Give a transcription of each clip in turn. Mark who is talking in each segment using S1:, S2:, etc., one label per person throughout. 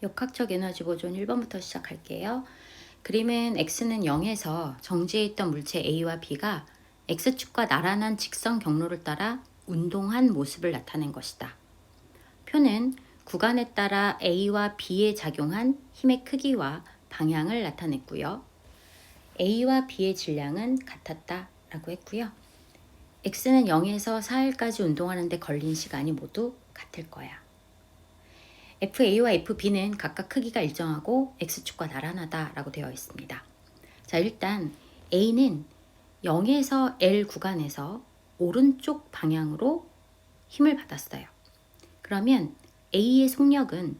S1: 역학적 에너지 보존 1번부터 시작할게요. 그림은 X는 0에서 정지해 있던 물체 A와 B가 X축과 나란한 직선 경로를 따라 운동한 모습을 나타낸 것이다. 표는 구간에 따라 A와 B에 작용한 힘의 크기와 방향을 나타냈고요. A와 B의 질량은 같았다 라고 했고요. X는 0에서 4일까지 운동하는 데 걸린 시간이 모두 같을 거야. FA와 FB는 각각 크기가 일정하고 X축과 나란하다 라고 되어 있습니다. 자, 일단 A는 0에서 L 구간에서 오른쪽 방향으로 힘을 받았어요. 그러면 A의 속력은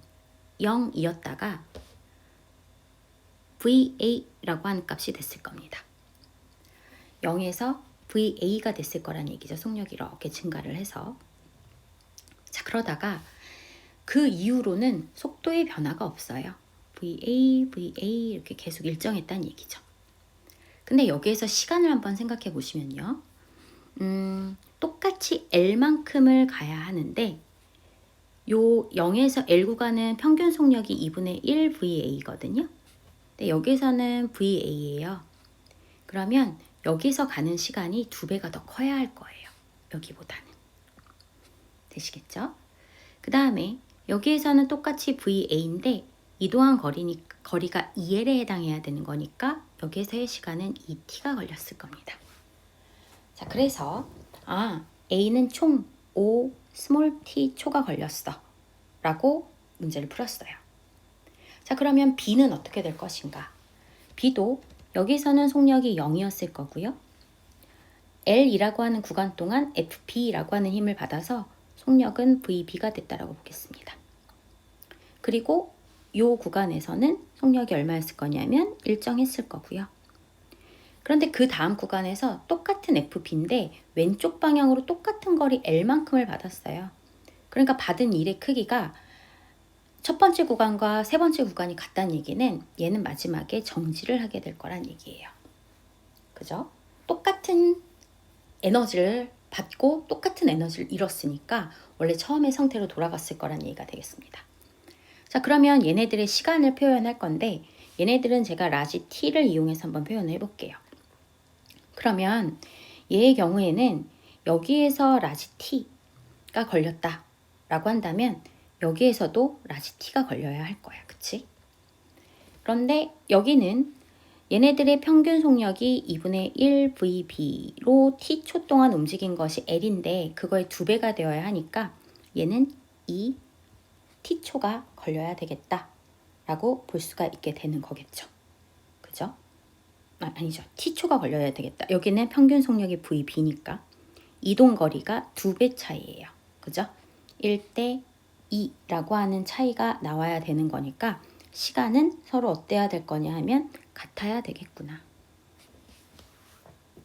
S1: 0이었다가 VA라고 하는 값이 됐을 겁니다. 0에서 VA가 됐을 거란 얘기죠. 속력이 이렇게 증가를 해서. 자, 그러다가 그 이후로는 속도의 변화가 없어요. VA, VA 이렇게 계속 일정했다는 얘기죠. 근데 여기에서 시간을 한번 생각해 보시면요. 똑같이 L만큼을 가야 하는데 요 0에서 L 구간은 평균 속력이 2분의 1 VA거든요. 근데 여기서는 VA예요. 그러면 여기서 가는 시간이 2배가 더 커야 할 거예요. 여기보다는. 되시겠죠? 그 다음에 여기에서는 똑같이 VA인데 이동한 거리가 2L에 해당해야 되는 거니까 여기에서의 시간은 2T가 걸렸을 겁니다. 자, 그래서 A는 총 5 스몰 t 초가 걸렸어 라고 문제를 풀었어요. 자, 그러면 B는 어떻게 될 것인가? B도 여기서는 속력이 0이었을 거고요. L이라고 하는 구간 동안 FB라고 하는 힘을 받아서 속력은 VB가 됐다라고 보겠습니다. 그리고 이 구간에서는 속력이 얼마였을 거냐면 일정했을 거고요. 그런데 그 다음 구간에서 똑같은 FB인데 왼쪽 방향으로 똑같은 거리 L만큼을 받았어요. 그러니까 받은 일의 크기가 첫 번째 구간과 세 번째 구간이 같다는 얘기는 얘는 마지막에 정지를 하게 될 거란 얘기예요. 그죠? 똑같은 에너지를 받고 똑같은 에너지를 잃었으니까 원래 처음의 상태로 돌아갔을 거란 얘기가 되겠습니다. 자, 그러면 얘네들의 시간을 표현할 건데 얘네들은 제가 라지 t를 이용해서 한번 표현을 해볼게요. 그러면 얘의 경우에는 여기에서 라지 t가 걸렸다 라고 한다면 여기에서도 라지 t가 걸려야 할 거야. 그치? 그런데 여기는 얘네들의 평균 속력이 2분의 1 VB로 t초 동안 움직인 것이 L인데 그거의 2배가 되어야 하니까 얘는 2 t초가 걸려야 되겠다 라고 볼 수가 있게 되는 거겠죠. 그죠? 아니죠. t초가 걸려야 되겠다. 여기는 평균 속력이 VB니까 이동 거리가 2배 차이예요. 그죠? 1대 2라고 하는 차이가 나와야 되는 거니까 시간은 서로 어때야 될 거냐 하면 같아야 되겠구나.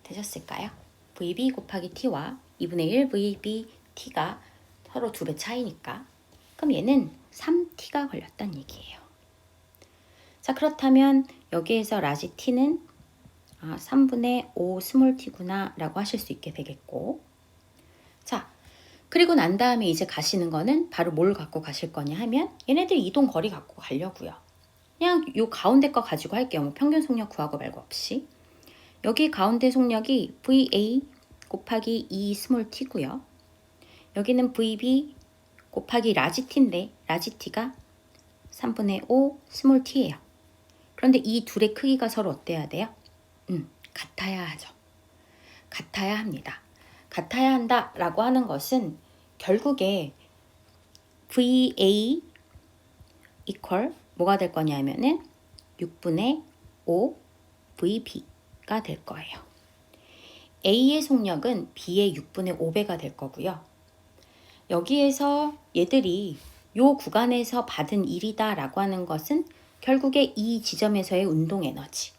S1: 되셨을까요? VB 곱하기 T와 2분의 1 VB T가 서로 2배 차이니까 그럼 얘는 3T가 걸렸다는 얘기예요. 자, 그렇다면 여기에서 라지 T는 3분의 5 스몰 t구나 라고 하실 수 있게 되겠고, 자, 그리고 난 다음에 이제 가시는 거는 바로 뭘 갖고 가실 거냐 하면 얘네들 이동 거리 갖고 가려고요. 그냥 요 가운데 거 가지고 할게요. 뭐 평균 속력 구하고 말고 없이. 여기 가운데 속력이 VA 곱하기 2 스몰 t고요. 여기는 VB 곱하기 라지 t인데 라지 t가 3분의 5 스몰 t예요. 그런데 이 둘의 크기가 서로 어때야 돼요? 같아야 하죠. 같아야 합니다. 같아야 한다라고 하는 것은 결국에 VA equal 뭐가 될 거냐면은 6분의 5 VB가 될 거예요. A의 속력은 B의 6분의 5배가 될 거고요. 여기에서 얘들이 요 구간에서 받은 일이다 라고 하는 것은 결국에 이 지점에서의 운동 에너지,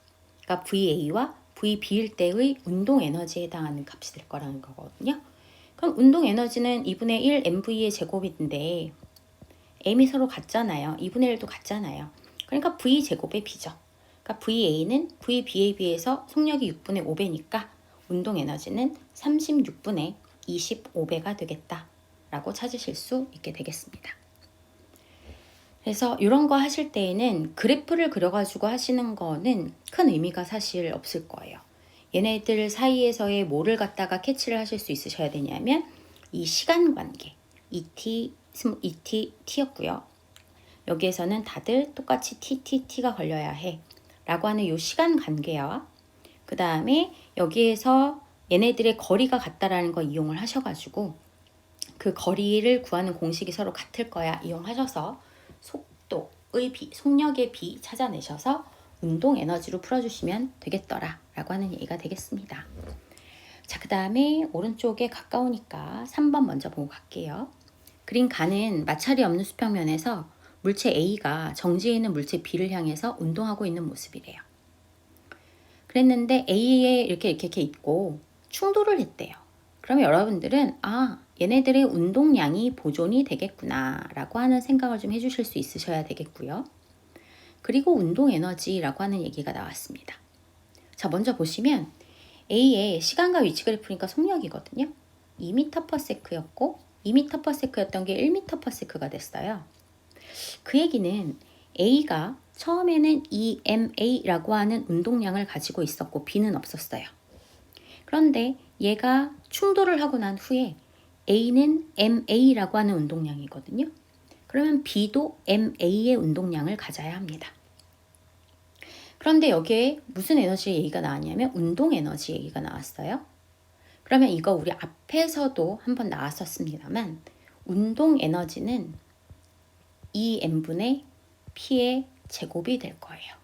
S1: 그러니까 VA와 VB일 때의 운동 에너지에 해당하는 값이 될 거라는 거거든요. 그럼 운동 에너지는 2분의 1 mv의 제곱인데 m이 서로 같잖아요. 2분의 1도 같잖아요. 그러니까 v 제곱의 b죠. 그러니까 VA는 VB에 비해서 속력이 6분의 5배니까 운동 에너지는 36분의 25배가 되겠다 라고 찾으실 수 있게 되겠습니다. 그래서 이런 거 하실 때에는 그래프를 그려가지고 하시는 거는 큰 의미가 사실 없을 거예요. 얘네들 사이에서의 뭐를 갖다가 캐치를 하실 수 있으셔야 되냐면 이 시간 관계, ET, T였고요. 여기에서는 다들 똑같이 T가 걸려야 해 라고 하는 이 시간 관계와 그 다음에 여기에서 얘네들의 거리가 같다라는 거 이용을 하셔가지고 그 거리를 구하는 공식이 서로 같을 거야 이용하셔서 속도의 비, 속력의 비 찾아내셔서 운동 에너지로 풀어주시면 되겠더라 라고 하는 얘기가 되겠습니다. 자, 그 다음에 오른쪽에 가까우니까 3번 먼저 보고 갈게요. 그림 가는 마찰이 없는 수평면에서 물체 A가 정지해 있는 물체 B를 향해서 운동하고 있는 모습이래요. 그랬는데 A에 이렇게 있고 충돌을 했대요. 그러면 여러분들은 얘네들의 운동량이 보존이 되겠구나 라고 하는 생각을 좀 해주실 수 있으셔야 되겠고요. 그리고 운동 에너지라고 하는 얘기가 나왔습니다. 자, 먼저 보시면 A의 시간과 위치 그래프니까 속력이거든요. 2m/s였고 2m/s였던 게 1m/s가 됐어요. 그 얘기는 A가 처음에는 EMA라고 하는 운동량을 가지고 있었고 B는 없었어요. 그런데 얘가 충돌을 하고 난 후에 A는 MA라고 하는 운동량이거든요. 그러면 B도 MA의 운동량을 가져야 합니다. 그런데 여기에 무슨 에너지 얘기가 나왔냐면 운동 에너지 얘기가 나왔어요. 그러면 이거 우리 앞에서도 한번 나왔었습니다만 운동 에너지는 EM분의 P의 제곱이 될 거예요.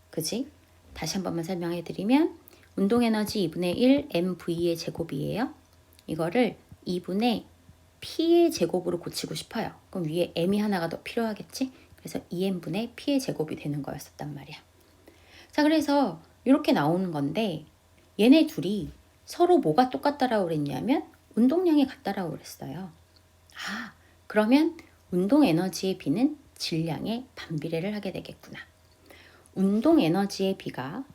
S1: 그지? 다시 한 번만 설명해 드리면 운동 에너지 2분의 1 MV의 제곱이에요. 이거를 2분의 P의 제곱으로 고치고 싶어요. 그럼 위에 M이 하나가 더 필요하겠지? 그래서 2M분의 P의 제곱이 되는 거였었단 말이야. 자, 그래서 이렇게 나오는 건데 얘네 둘이 서로 뭐가 똑같다라고 그랬냐면 운동량이 같다라고 그랬어요. 그러면 운동 에너지의 비는 질량의 반비례를 하게 되겠구나. 운동 에너지의 비가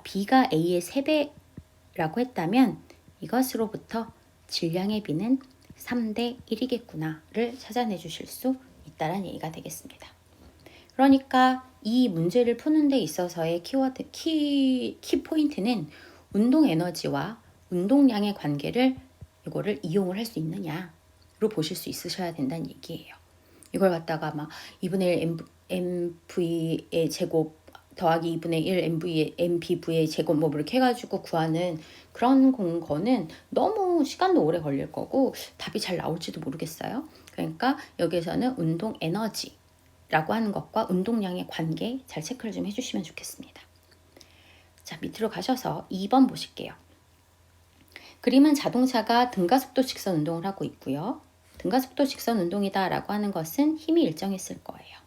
S1: B가 A의 3배라고 했다면 이것으로부터 질량의 비는 3대 1이겠구나를 찾아내 주실 수 있다는 얘기가 되겠습니다. 그러니까 이 문제를 푸는 데 있어서의 키포인트는 운동 에너지와 운동량의 관계를 이거를 이용을 할 수 있느냐로 보실 수 있으셔야 된다는 얘기예요. 이걸 갖다가 막 2분의 1 MV의 제곱 더하기 2분의 1 MPV의 제곱 뭐 이렇게 해가지고 구하는 그런 거는 너무 시간도 오래 걸릴 거고 답이 잘 나올지도 모르겠어요. 그러니까 여기에서는 운동 에너지라고 하는 것과 운동량의 관계 잘 체크를 좀 해주시면 좋겠습니다. 자, 밑으로 가셔서 2번 보실게요. 그림은 자동차가 등가속도 직선 운동을 하고 있고요. 등가속도 직선 운동이다 라고 하는 것은 힘이 일정했을 거예요.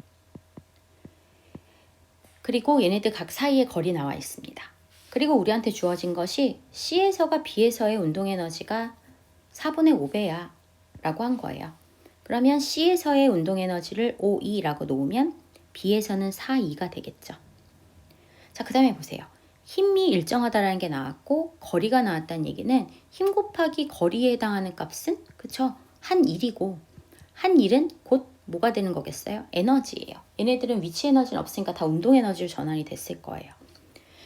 S1: 그리고 얘네들 각 사이에 거리 나와 있습니다. 그리고 우리한테 주어진 것이 C에서가 B에서의 운동 에너지가 4분의 5배야 라고 한 거예요. 그러면 C에서의 운동 에너지를 5E라고 놓으면 B에서는 4E가 되겠죠. 자, 그 다음에 보세요. 힘이 일정하다라는 게 나왔고 거리가 나왔다는 얘기는 힘 곱하기 거리에 해당하는 값은 그쵸? 한 일이고 한 일은 곧 뭐가 되는 거겠어요? 에너지예요. 얘네들은 위치 에너지는 없으니까 다 운동 에너지로 전환이 됐을 거예요.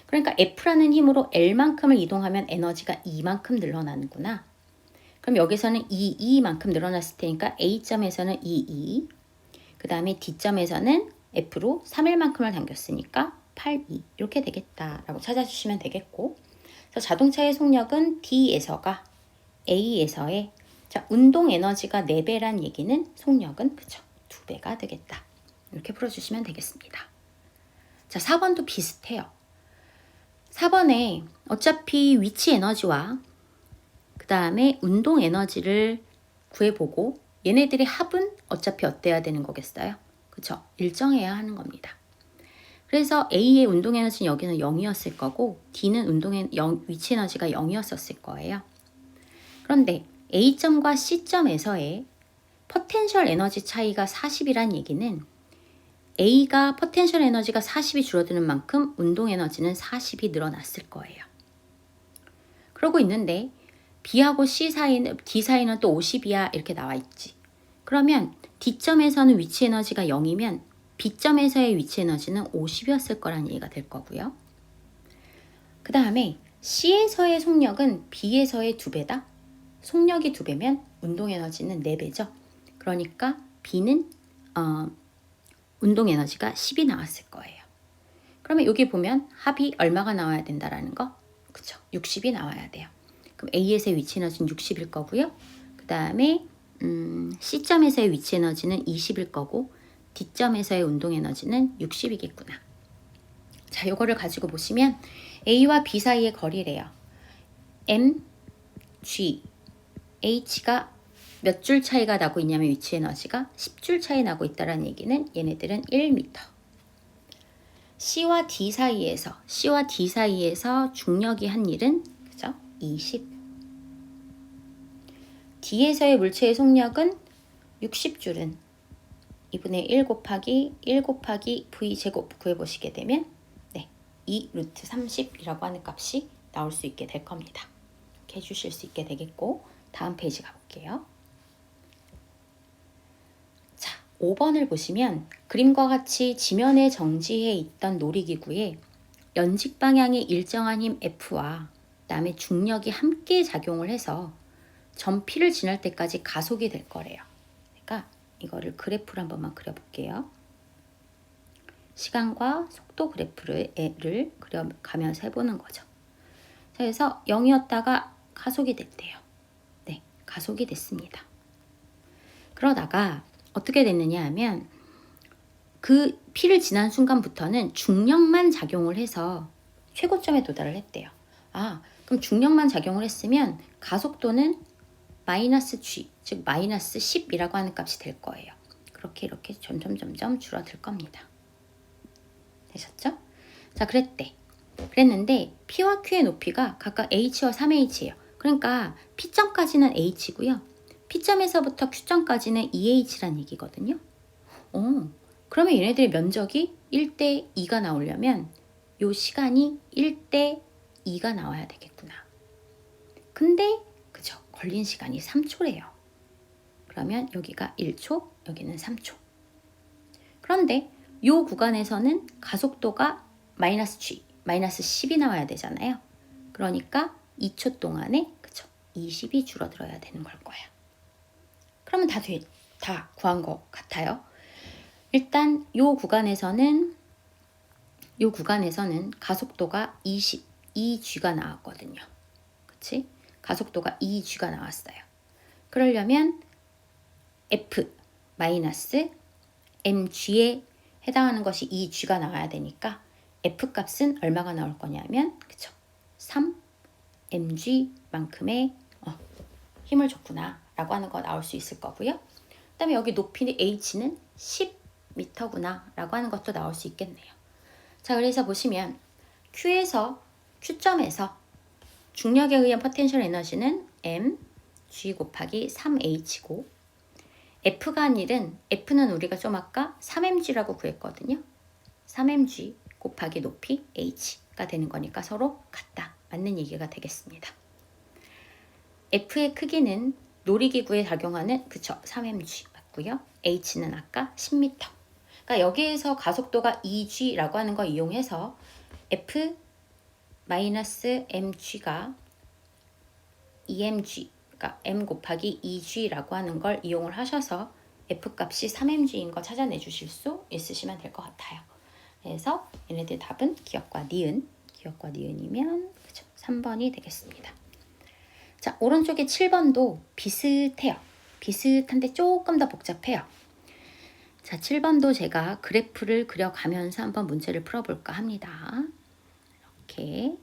S1: 그러니까 F라는 힘으로 L만큼을 이동하면 에너지가 E만큼 늘어나는구나. 그럼 여기서는 E만큼 늘어났을 테니까 A점에서는 2E, 그 다음에 D점에서는 F로 3L만큼을 당겼으니까 8E 이렇게 되겠다라고 찾아주시면 되겠고, 그래서 자동차의 속력은 D에서가 A에서의 운동 에너지가 4배란 얘기는 속력은 그쵸 2배가 되겠다. 이렇게 풀어주시면 되겠습니다. 자, 4번도 비슷해요. 4번에 어차피 위치 에너지와 그 다음에 운동 에너지를 구해보고 얘네들의 합은 어차피 어때야 되는 거겠어요? 그쵸? 일정해야 하는 겁니다. 그래서 A의 운동 에너지는 여기는 0이었을 거고 D는 위치 에너지가 0이었을 거예요. 그런데 A점과 C점에서의 포텐셜 에너지 차이가 40이란 얘기는 A가 포텐셜 에너지가 40이 줄어드는 만큼 운동 에너지는 40이 늘어났을 거예요. 그러고 있는데 B하고 D 사이는 또 50이야 이렇게 나와 있지. 그러면 D점에서는 위치 에너지가 0이면 B점에서의 위치 에너지는 50이었을 거란 얘기가 될 거고요. 그 다음에 C에서의 속력은 B에서의 2배다. 속력이 2배면 운동 에너지는 4배죠. 그러니까 B는 운동 에너지가 10이 나왔을 거예요. 그러면 여기 보면 합이 얼마가 나와야 된다라는 거? 그쵸? 60이 나와야 돼요. 그럼 A에서의 위치 에너지는 60일 거고요. 그 다음에 C점에서의 위치 에너지는 20일 거고 D점에서의 운동 에너지는 60이겠구나. 자, 요거를 가지고 보시면 A와 B 사이의 거리래요. M, G, H가 몇 줄 차이가 나고 있냐면 위치 에너지가 10줄 차이 나고 있다는 얘기는 얘네들은 1m. C와 D 사이에서 중력이 한 일은 그죠? 20. D에서의 물체의 속력은 60줄은 2분의 1 곱하기 1 곱하기 V제곱 구해보시게 되면 2 루트 30이라고 하는 값이 나올 수 있게 될 겁니다. 이렇게 해주실 수 있게 되겠고, 다음 페이지 가볼게요. 자, 5번을 보시면 그림과 같이 지면에 정지해 있던 놀이기구에 연직 방향의 일정한 힘 F와 그다음에 중력이 함께 작용을 해서 점 P를 지날 때까지 가속이 될 거래요. 그러니까 이거를 그래프를 한 번만 그려볼게요. 시간과 속도 그래프를 그려가면서 해보는 거죠. 그래서 0이었다가 가속이 됐대요. 네, 가속이 됐습니다. 그러다가 어떻게 됐느냐 하면 그 P를 지난 순간부터는 중력만 작용을 해서 최고점에 도달을 했대요. 그럼 중력만 작용을 했으면 가속도는 마이너스 G, 즉 마이너스 10이라고 하는 값이 될 거예요. 그렇게 이렇게 점점 줄어들 겁니다. 되셨죠? 자, 그랬는데 P와 Q의 높이가 각각 H와 3H예요. 그러니까 P점까지는 H고요. P점에서부터 Q점까지는 2H란 얘기거든요. 그러면 얘네들의 면적이 1대 2가 나오려면 요 시간이 1대 2가 나와야 되겠구나. 근데 그죠? 걸린 시간이 3초래요. 그러면 여기가 1초, 여기는 3초. 그런데 요 구간에서는 가속도가 마이너스 G, 마이너스 10이 나와야 되잖아요. 그러니까 2초 동안에 그쵸? 20이 줄어들어야 되는 걸 거예요. 그러면 다 구한 것 같아요. 일단 요 구간에서는 가속도가 2G가 나왔거든요. 그치? 가속도가 2G가 나왔어요. 그러려면 F 마이너스 mg에 해당하는 것이 2G가 나와야 되니까 F 값은 얼마가 나올 거냐면 그쵸? 3mg만큼의 힘을 줬구나 라고 하는 거 나올 수 있을 거고요. 그 다음에 여기 높이 H는 10m구나 라고 하는 것도 나올 수 있겠네요. 자, 그래서 보시면 Q점에서 중력에 의한 포텐셜 에너지는 mg 곱하기 3h고 F가 한 일은 F는 우리가 좀 아까 3mg라고 구했거든요. 3mg 곱하기 높이 h가 되는 거니까 서로 같다. 맞는 얘기가 되겠습니다. F의 크기는 놀이기구에 작용하는 3mg 맞고요. h는 아까 10m. 그러니까 여기에서 가속도가 2g라고 하는 거 이용해서 F-mg가 2mg 그러니까 m 곱하기 2g라고 하는 걸 이용을 하셔서 F값이 3mg인 거 찾아내 주실 수 있으시면 될 것 같아요. 그래서 얘네들 답은 기억과 니은이면 그쵸? 3번이 되겠습니다. 자, 오른쪽에 7번도 비슷해요. 비슷한데 조금 더 복잡해요. 자, 7번도 제가 그래프를 그려가면서 한번 문제를 풀어볼까 합니다. 이렇게.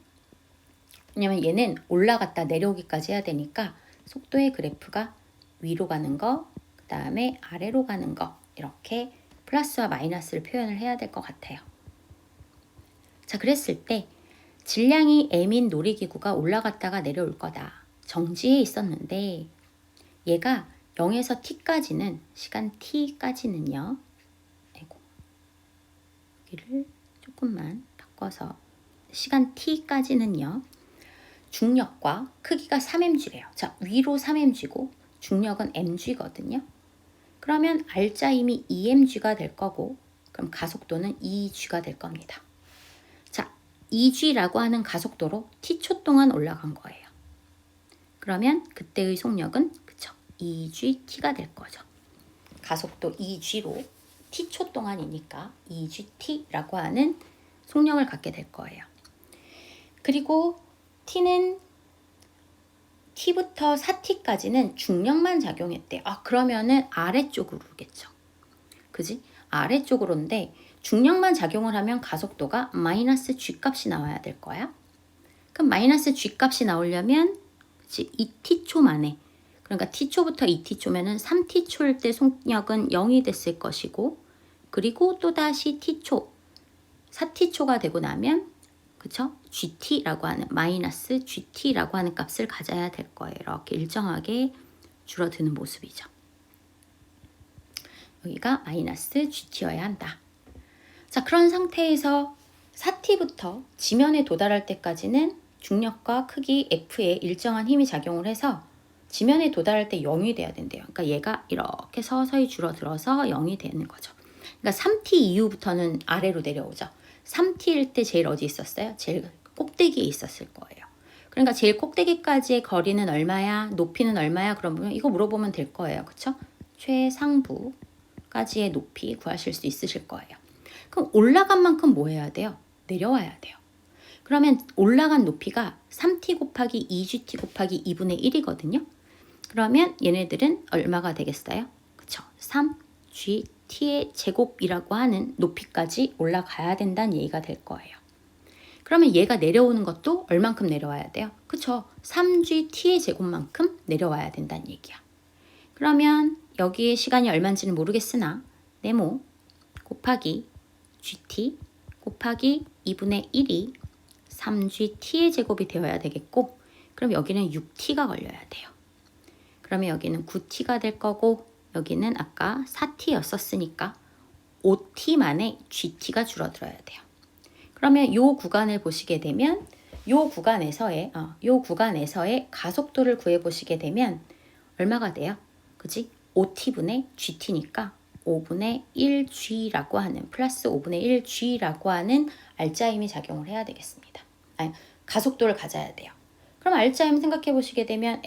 S1: 왜냐면 얘는 올라갔다 내려오기까지 해야 되니까 속도의 그래프가 위로 가는 거, 그 다음에 아래로 가는 거 이렇게 플러스와 마이너스를 표현을 해야 될 것 같아요. 자, 그랬을 때 질량이 m인 놀이기구가 올라갔다가 내려올 거다. 정지해 있었는데 얘가 0에서 t까지는 시간 t까지는요. 여기를 조금만 바꿔서 시간 t까지는요. 중력과 크기가 3mg래요. 자, 위로 3mg고 중력은 mg거든요. 그러면 R자임이 EMG가 될 거고 그럼 가속도는 EG가 될 겁니다. 자, EG라고 하는 가속도로 t초 동안 올라간 거예요. 그러면 그때의 속력은 그쵸? EGT가 될 거죠. 가속도 EG로 t초 동안이니까 EGT라고 하는 속력을 갖게 될 거예요. 그리고 T는 T부터 4T까지는 중력만 작용했대요. 그러면은 아래쪽으로겠죠. 그지? 아래쪽으로인데 중력만 작용을 하면 가속도가 마이너스 G 값이 나와야 될 거야. 그럼 마이너스 G 값이 나오려면 그치? 2T초 만에 그러니까 T초부터 2T초면은 3T초일 때 속력은 0이 됐을 것이고 그리고 또다시 T초 4T초가 되고 나면 그쵸? GT라고 하는 마이너스 GT라고 하는 값을 가져야 될 거예요. 이렇게 일정하게 줄어드는 모습이죠. 여기가 마이너스 GT여야 한다. 자, 그런 상태에서 4T부터 지면에 도달할 때까지는 중력과 크기 F에 일정한 힘이 작용을 해서 지면에 도달할 때 0이 돼야 된대요. 그러니까 얘가 이렇게 서서히 줄어들어서 0이 되는 거죠. 그러니까 3T 이후부터는 아래로 내려오죠. 3T일 때 제일 어디 있었어요? 제일 꼭대기에 있었을 거예요. 그러니까 제일 꼭대기까지의 거리는 얼마야? 높이는 얼마야? 그러면 이거 물어보면 될 거예요. 그쵸? 최상부까지의 높이 구하실 수 있으실 거예요. 그럼 올라간 만큼 뭐 해야 돼요? 내려와야 돼요. 그러면 올라간 높이가 3T 곱하기 2GT 곱하기 2분의 1이거든요. 그러면 얘네들은 얼마가 되겠어요? 그쵸? 3GT의 제곱이라고 하는 높이까지 올라가야 된다는 얘기가 될 거예요. 그러면 얘가 내려오는 것도 얼만큼 내려와야 돼요? 그쵸? 3GT의 제곱만큼 내려와야 된다는 얘기야. 그러면 여기에 시간이 얼마인지는 모르겠으나 네모 곱하기 GT 곱하기 2분의 1이 3GT의 제곱이 되어야 되겠고 그럼 여기는 6T가 걸려야 돼요. 그러면 여기는 9T가 될 거고 여기는 아까 4T였었으니까 5T만의 GT가 줄어들어야 돼요. 그러면 이 구간을 보시게 되면 이 구간에서의 가속도를 구해 보시게 되면 얼마가 돼요? 그지? 5T분의 GT니까 5분의 1G라고 하는 플러스 5분의 1G라고 하는 R자임이 작용을 해야 되겠습니다. 가속도를 가져야 돼요. 그럼 R자임 생각해 보시게 되면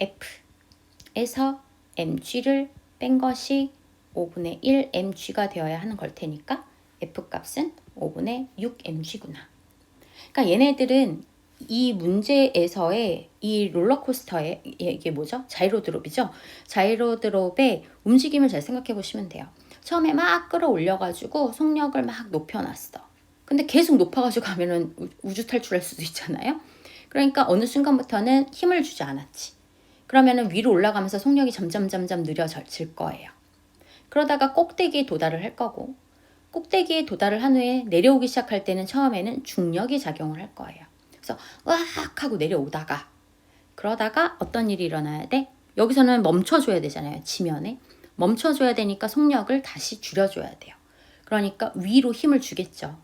S1: F에서 mg를 뺀 것이 5분의 1 mg가 되어야 하는 걸 테니까 F값은 5분의 6 mg구나. 그러니까 얘네들은 이 문제에서의 이 롤러코스터의 이게 뭐죠? 자이로드롭이죠? 자이로드롭의 움직임을 잘 생각해 보시면 돼요. 처음에 막 끌어올려가지고 속력을 막 높여놨어. 근데 계속 높아가지고 가면은 우주 탈출할 수도 있잖아요. 그러니까 어느 순간부터는 힘을 주지 않았지. 그러면은 위로 올라가면서 속력이 점점 느려질 거예요. 그러다가 꼭대기에 도달을 할 거고 꼭대기에 도달을 한 후에 내려오기 시작할 때는 처음에는 중력이 작용을 할 거예요. 그래서 으악 하고 내려오다가 그러다가 어떤 일이 일어나야 돼? 여기서는 멈춰줘야 되잖아요. 지면에. 멈춰줘야 되니까 속력을 다시 줄여줘야 돼요. 그러니까 위로 힘을 주겠죠.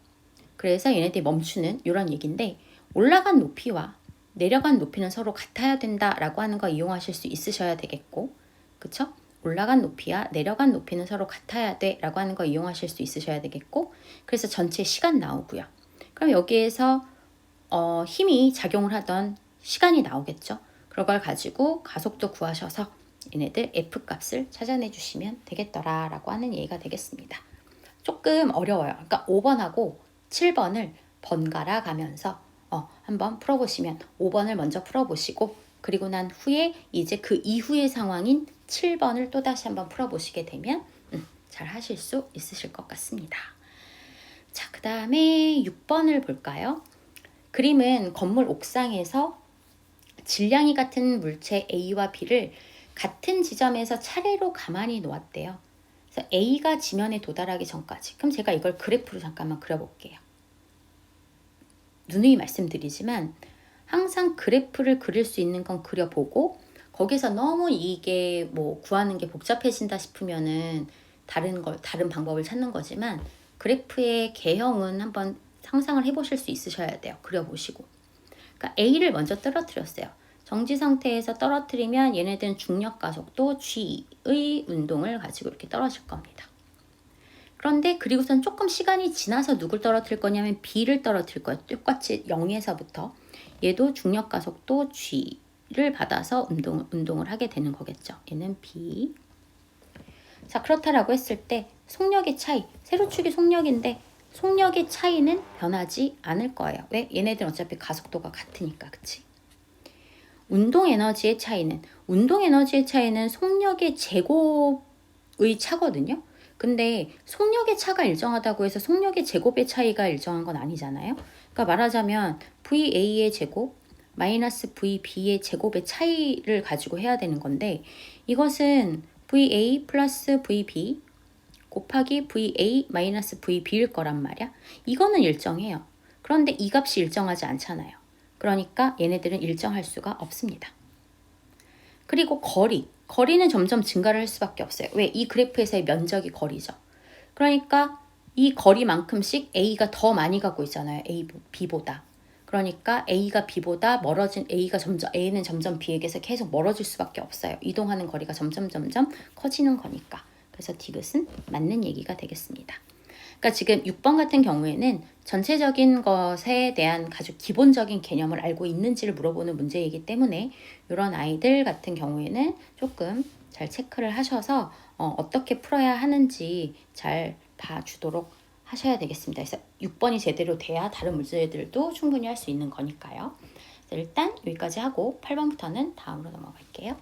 S1: 그래서 얘네들이 멈추는 이런 얘기인데 올라간 높이와 내려간 높이는 서로 같아야 된다라고 하는 거 이용하실 수 있으셔야 되겠고 그쵸? 올라간 높이와 내려간 높이는 서로 같아야 돼 라고 하는 거 이용하실 수 있으셔야 되겠고 그래서 전체 시간 나오고요. 그럼 여기에서 힘이 작용을 하던 시간이 나오겠죠. 그걸 가지고 가속도 구하셔서 얘네들 F값을 찾아내 주시면 되겠더라 라고 하는 얘기가 되겠습니다. 조금 어려워요. 그러니까 5번하고 7번을 번갈아 가면서 한번 풀어보시면 5번을 먼저 풀어보시고 그리고 난 후에 이제 그 이후의 상황인 7번을 또다시 한번 풀어보시게 되면 잘 하실 수 있으실 것 같습니다. 자, 그 다음에 6번을 볼까요? 그림은 건물 옥상에서 질량이 같은 물체 A와 B를 같은 지점에서 차례로 가만히 놓았대요. 그래서 A가 지면에 도달하기 전까지. 그럼 제가 이걸 그래프로 잠깐만 그려볼게요. 누누이 말씀드리지만 항상 그래프를 그릴 수 있는 건 그려보고 거기서 너무 이게 뭐 구하는 게 복잡해진다 싶으면은 다른 방법을 찾는 거지만 그래프의 개형은 한번 상상을 해보실 수 있으셔야 돼요. 그려보시고. 그러니까 A를 먼저 떨어뜨렸어요. 정지 상태에서 떨어뜨리면 얘네들은 중력 가속도 g의 운동을 가지고 이렇게 떨어질 겁니다. 그런데 그리고선 조금 시간이 지나서 누굴 떨어뜨릴 거냐면 B를 떨어뜨릴 거예요. 똑같이 0에서부터 얘도 중력 가속도 g를 받아서 운동을 하게 되는 거겠죠. 얘는 B. 자, 그렇다라고 했을 때 속력의 차이, 세로축이 속력인데 속력의 차이는 변하지 않을 거예요. 왜? 얘네들은 어차피 가속도가 같으니까, 그치? 운동 에너지의 차이는 속력의 제곱의 차거든요. 근데 속력의 차가 일정하다고 해서 속력의 제곱의 차이가 일정한 건 아니잖아요. 그러니까 말하자면 VA의 제곱 마이너스 VB의 제곱의 차이를 가지고 해야 되는 건데 이것은 VA 플러스 VB 곱하기 VA 마이너스 VB일 거란 말이야. 이거는 일정해요. 그런데 이 값이 일정하지 않잖아요. 그러니까 얘네들은 일정할 수가 없습니다. 그리고 거리는 점점 증가를 할 수밖에 없어요. 왜? 이 그래프에서의 면적이 거리죠. 그러니까 이 거리만큼씩 A가 더 많이 가고 있잖아요. A, B보다. 그러니까 A가 B보다 멀어진 A는 점점 B에게서 계속 멀어질 수밖에 없어요. 이동하는 거리가 점점 커지는 거니까. 그래서 디귿은 맞는 얘기가 되겠습니다. 그러니까 지금 6번 같은 경우에는 전체적인 것에 대한 아주 기본적인 개념을 알고 있는지를 물어보는 문제이기 때문에 이런 아이들 같은 경우에는 조금 잘 체크를 하셔서 어떻게 풀어야 하는지 잘 봐주도록 하셔야 되겠습니다. 그래서 6번이 제대로 돼야 다른 문제들도 충분히 할 수 있는 거니까요. 일단 여기까지 하고 8번부터는 다음으로 넘어갈게요.